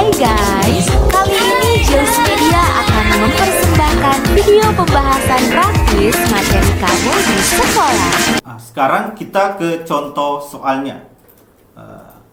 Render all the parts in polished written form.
Hai guys, kali ini Zeus Media akan mempersembahkan video pembahasan praktis materi kamu di sekolah. Nah, sekarang kita ke contoh soalnya.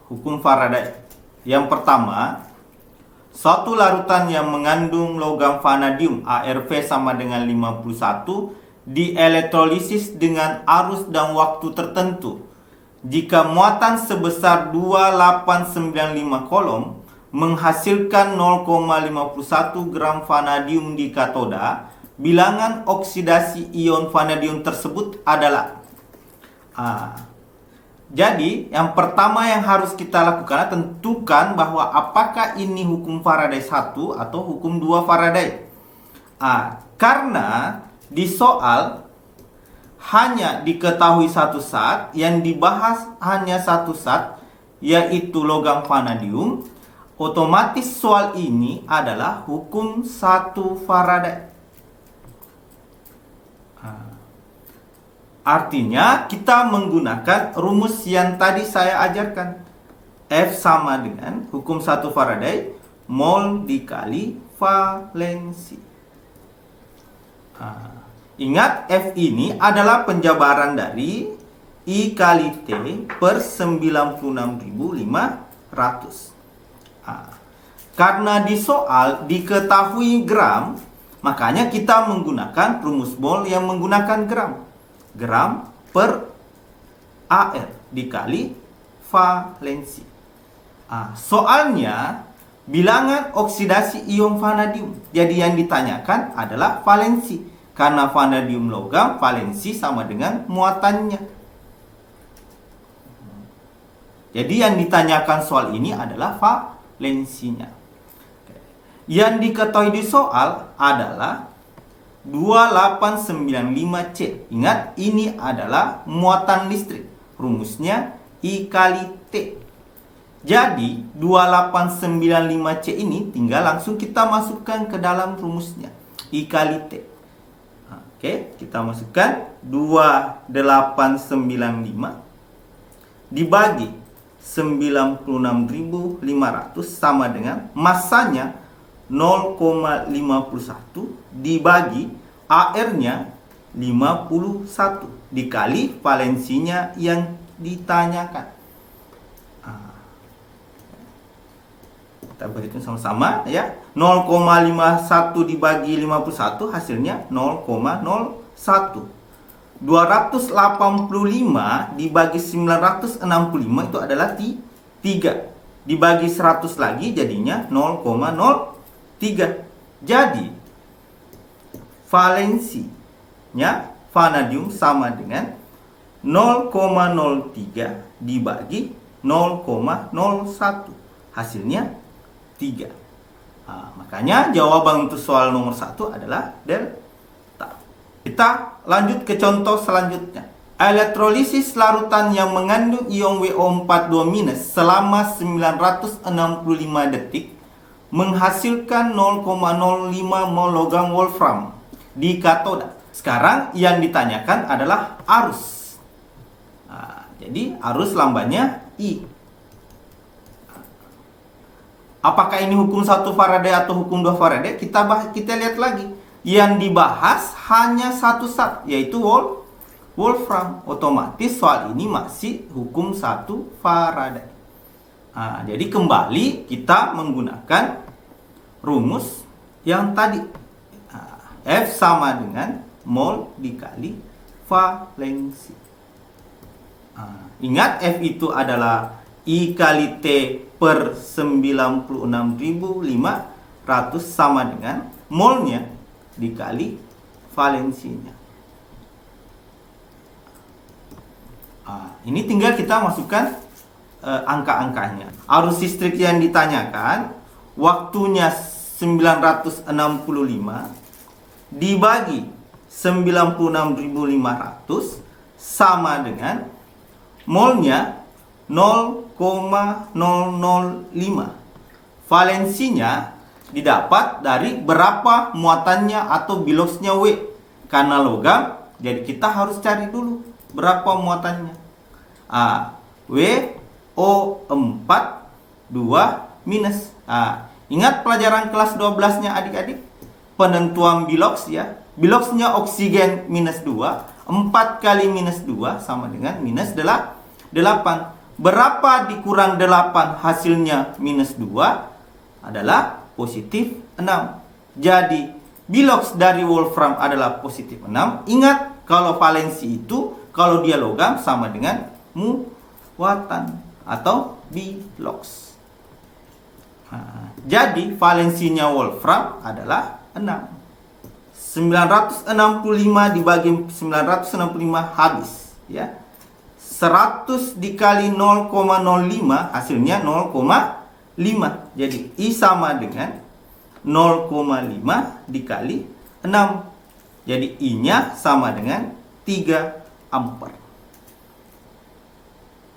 Hukum Faraday. Yang pertama, suatu larutan yang mengandung logam vanadium ARV sama dengan 51 dielektrolisis dengan arus dan waktu tertentu. Jika muatan sebesar 2895 kolom menghasilkan 0,51 gram vanadium di katoda, bilangan oksidasi ion vanadium tersebut adalah jadi yang pertama yang harus kita lakukan adalah tentukan bahwa apakah ini hukum Faraday 1 atau hukum 2 Faraday. Karena di soal hanya diketahui satu zat, yang dibahas hanya satu zat, yaitu logam vanadium, otomatis soal ini adalah hukum 1 Faraday. Artinya kita menggunakan rumus yang tadi saya ajarkan. F sama dengan hukum 1 Faraday, mol dikali valensi. Ingat, F ini adalah penjabaran dari I kali T per 96.500. Karena di soal diketahui gram, makanya kita menggunakan rumus mol yang menggunakan gram. Gram per AR dikali valensi. Soalnya bilangan oksidasi ion vanadium. Jadi yang ditanyakan adalah valensi. Karena vanadium logam, valensi sama dengan muatannya. Jadi yang ditanyakan soal ini adalah valensinya. Yang diketahui di soal adalah 2895C. Ingat, ini adalah muatan listrik. Rumusnya I kali T. Jadi 2895C ini tinggal langsung kita masukkan ke dalam rumusnya. I kali T. Oke, kita masukkan 2895 dibagi 96.500 sama dengan masanya 0,51 dibagi AR-nya 51 dikali valensinya yang ditanyakan. Kita berhitung sama-sama ya. 0,51 dibagi 51 hasilnya 0,01. 285 dibagi 965 itu adalah 3. Dibagi 100 lagi jadinya 0,03. Jadi valensinya vanadium sama dengan 0,03 dibagi 0,01. Hasilnya 3. Makanya jawaban untuk soal nomor 1 adalah delta. Kita lanjut ke contoh selanjutnya. Elektrolisis larutan yang mengandung ion WO42- selama 965 detik menghasilkan 0,05 mol logam wolfram di katoda. Sekarang yang ditanyakan adalah arus. Jadi arus lambannya I. Apakah ini hukum 1 Faraday atau hukum 2 Faraday? Kita lihat lagi. Yang dibahas hanya satu zat, yaitu wolfram. Otomatis soal ini masih hukum 1 Faraday. Jadi kembali kita menggunakan rumus yang tadi. F sama dengan mol dikali valensi. Ingat, F itu adalah I kali T per 96.500 sama dengan molnya dikali valensinya. Ini tinggal kita masukkan angka-angkanya. Arus listrik yang ditanyakan waktunya 965 dibagi 96.500 sama dengan molnya 0,005. Valensinya didapat dari berapa muatannya atau bilosnya W. Karena logam, jadi kita harus cari dulu berapa muatannya. WO4 2 minus Ingat pelajaran kelas 12-nya adik-adik? Penentuan biloks ya. Biloksnya oksigen minus 2. 4 kali minus 2 sama dengan minus 8. Berapa dikurang 8 hasilnya minus 2? Adalah positif 6. Jadi biloks dari wolfram adalah positif 6. Ingat, kalau valensi itu kalau dia logam sama dengan muatan atau biloks. Jadi valensinya wolfram adalah 6. 965 dibagi 965 habis ya. 100 dikali 0,05 hasilnya 0,5. Jadi I sama dengan 0,5 dikali 6. Jadi I-nya sama dengan 3 ampere.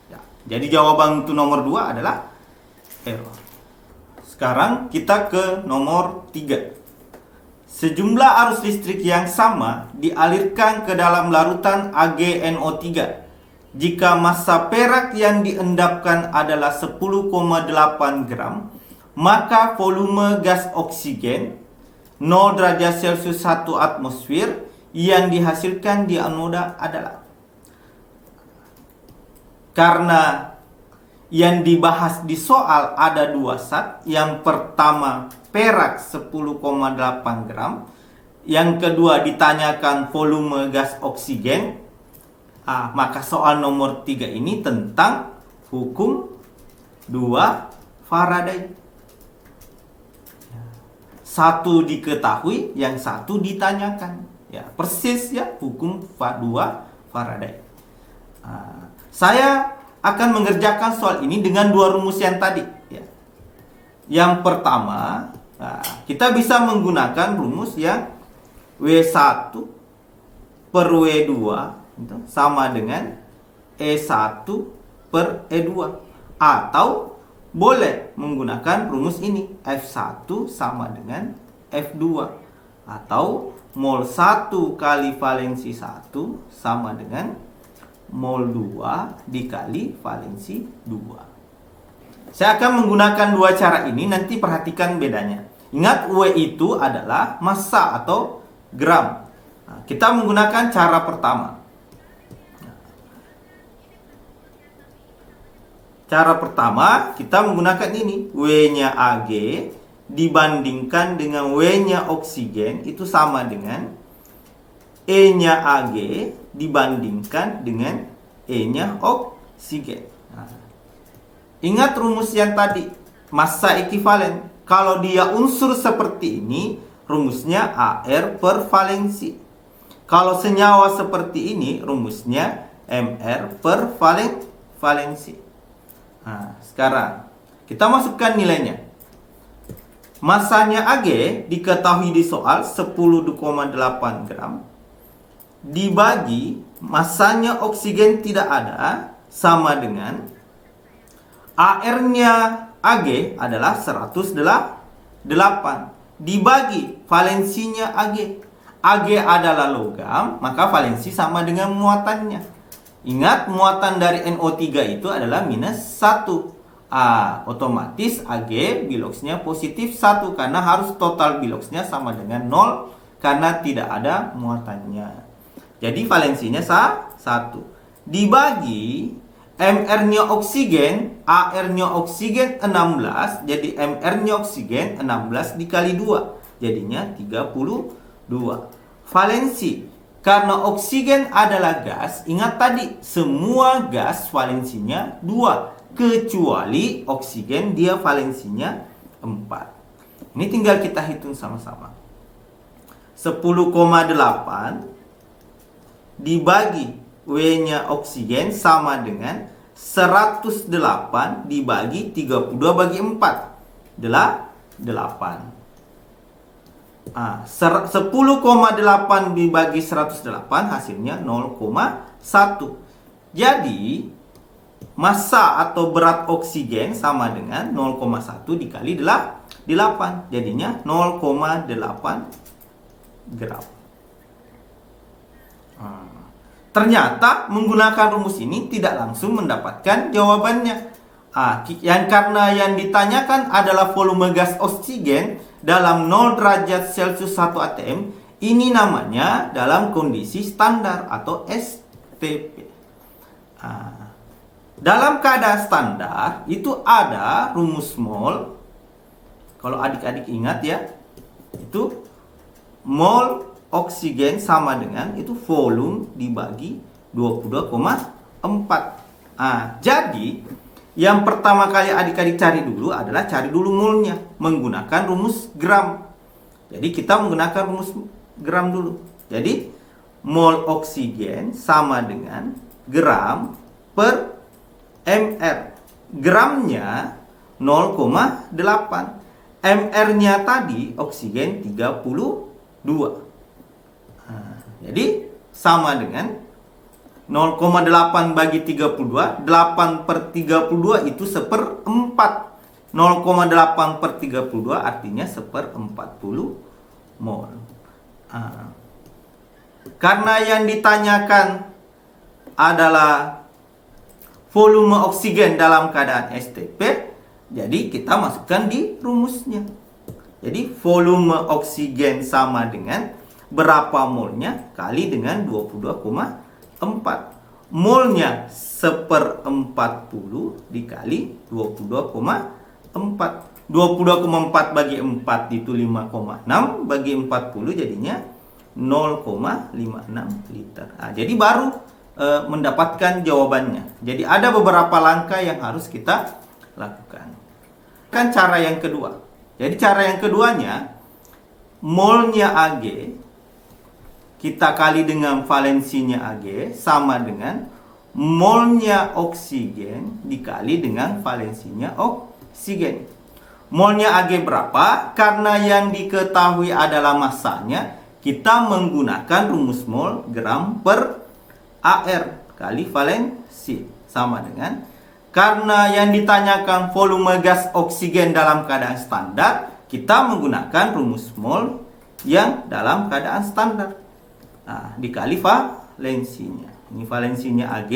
Ya, jadi jawaban untuk nomor 2 adalah error. Sekarang kita ke nomor 3. Sejumlah arus listrik yang sama dialirkan ke dalam larutan AgNO3. Jika massa perak yang diendapkan adalah 10,8 gram, maka volume gas oksigen 0 derajat Celcius 1 atmosfer yang dihasilkan di anoda adalah. Karena yang dibahas di soal ada 2 zat. Yang pertama perak 10,8 gram. Yang kedua ditanyakan volume gas oksigen. Maka soal nomor 3 ini tentang hukum 2 Faraday. Satu diketahui, yang satu ditanyakan. Ya, persis ya hukum 2 Faraday. Saya akan mengerjakan soal ini dengan 2 rumus yang tadi ya. Yang pertama, kita bisa menggunakan rumus yang W1 per W2 itu sama dengan E1 per E2. Atau boleh menggunakan rumus ini, F1 sama dengan F2. Atau mol 1 kali valensi 1 sama dengan mol 2 dikali valensi 2. Saya akan menggunakan 2 cara ini, nanti perhatikan bedanya. Ingat, W itu adalah massa atau gram. Kita menggunakan cara pertama. Cara pertama, kita menggunakan ini. W-nya Ag dibandingkan dengan W-nya oksigen itu sama dengan E-nya Ag dibandingkan dengan E-nya oksigen. Ingat rumus yang tadi, massa ekivalen. Kalau dia unsur seperti ini, rumusnya AR per valensi. Kalau senyawa seperti ini, rumusnya MR per valensi. Sekarang kita masukkan nilainya. Massanya Ag diketahui di soal 10,8 gram dibagi massanya oksigen tidak ada sama dengan AR-nya Ag adalah 108 dibagi valensinya Ag. Ag adalah logam, maka valensi sama dengan muatannya. Ingat, muatan dari NO3 itu adalah minus 1. Otomatis Ag biloksnya positif 1 karena harus total biloksnya sama dengan 0 karena tidak ada muatannya. Jadi valensinya 1 dibagi MR-nya oksigen, AR-nya oksigen 16, jadi MR-nya oksigen 16 dikali 2, jadinya 32. Valensi, karena oksigen adalah gas, ingat tadi, semua gas valensinya 2, kecuali oksigen dia valensinya 4. Ini tinggal kita hitung sama-sama. 10,8 dibagi W-nya oksigen sama dengan 108 dibagi 32 bagi 4 adalah 8. 10,8 dibagi 108 hasilnya 0,1. Jadi massa atau berat oksigen sama dengan 0,1 dikali 8, jadinya 0,8 gram. Ternyata menggunakan rumus ini tidak langsung mendapatkan jawabannya. Karena yang ditanyakan adalah volume gas oksigen dalam 0 derajat Celcius 1 atm, ini namanya dalam kondisi standar atau STP. Dalam keadaan standar itu ada rumus mol. Kalau adik-adik ingat ya, itu mol oksigen sama dengan itu volume dibagi 22,4. Jadi yang pertama kali adik-adik cari dulu adalah cari dulu molnya menggunakan rumus gram. Jadi kita menggunakan rumus gram dulu. Jadi mol oksigen sama dengan gram per mr. Gramnya 0,8. mr-nya tadi oksigen 32. Jadi sama dengan 0,8 bagi 32. 8 per 32 itu 1/4. 0,8 per 32 artinya 1/40 mol. Karena yang ditanyakan adalah volume oksigen dalam keadaan STP, jadi kita masukkan di rumusnya. Jadi volume oksigen sama dengan berapa molnya kali dengan 22,4. Molnya 1/40 dikali 22,4. 22,4 bagi 4 itu 5,6, bagi 40 jadinya 0,56 liter. Jadi baru mendapatkan jawabannya. Jadi ada beberapa langkah yang harus kita lakukan. Kan cara yang kedua. Jadi cara yang keduanya, molnya Ag kita kali dengan valensinya Ag sama dengan molnya oksigen dikali dengan valensinya oksigen. Molnya Ag berapa? Karena yang diketahui adalah masanya, kita menggunakan rumus mol gram per AR kali valensi sama dengan, karena yang ditanyakan volume gas oksigen dalam keadaan standar, kita menggunakan rumus mol yang dalam keadaan standar. Dikali valensinya. Ini valensinya Ag,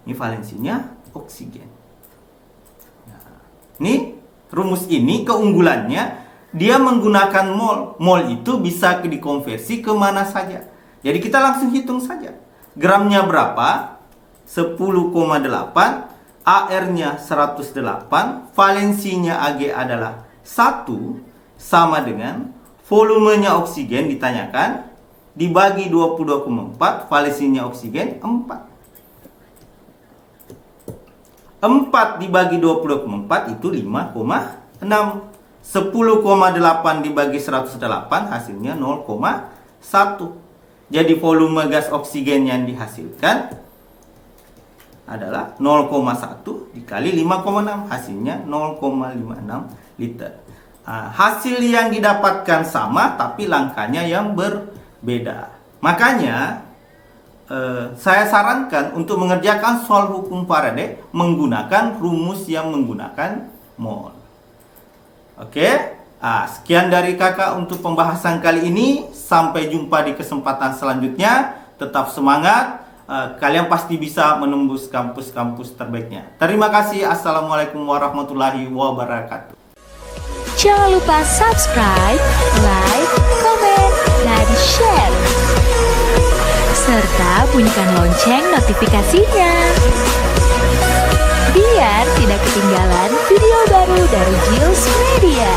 ini valensinya oksigen. Ini rumus ini keunggulannya, dia menggunakan mol. Mol itu bisa dikonversi ke mana saja. Jadi kita langsung hitung saja. Gramnya berapa? 10,8. AR-nya 108. Valensinya Ag adalah 1. Sama dengan volumenya oksigen ditanyakan. Dibagi 22,4. Valensinya oksigen 4. 4 dibagi 22,4 itu 5,6. 10,8 dibagi 108 hasilnya 0,1. Jadi volume gas oksigen yang dihasilkan adalah 0,1 dikali 5,6 hasilnya 0,56 liter. Hasil yang didapatkan sama tapi langkahnya yang berbeda. Makanya saya sarankan untuk mengerjakan soal hukum Faraday menggunakan rumus yang menggunakan mol. Oke, sekian dari kakak untuk pembahasan kali ini. Sampai jumpa di kesempatan selanjutnya. Tetap semangat. Kalian pasti bisa menembus kampus-kampus terbaiknya. Terima kasih. Assalamualaikum warahmatullahi wabarakatuh. Jangan lupa subscribe, like, komen, dan share. Serta bunyikan lonceng notifikasinya. Biar tidak ketinggalan video baru dari Giles Media.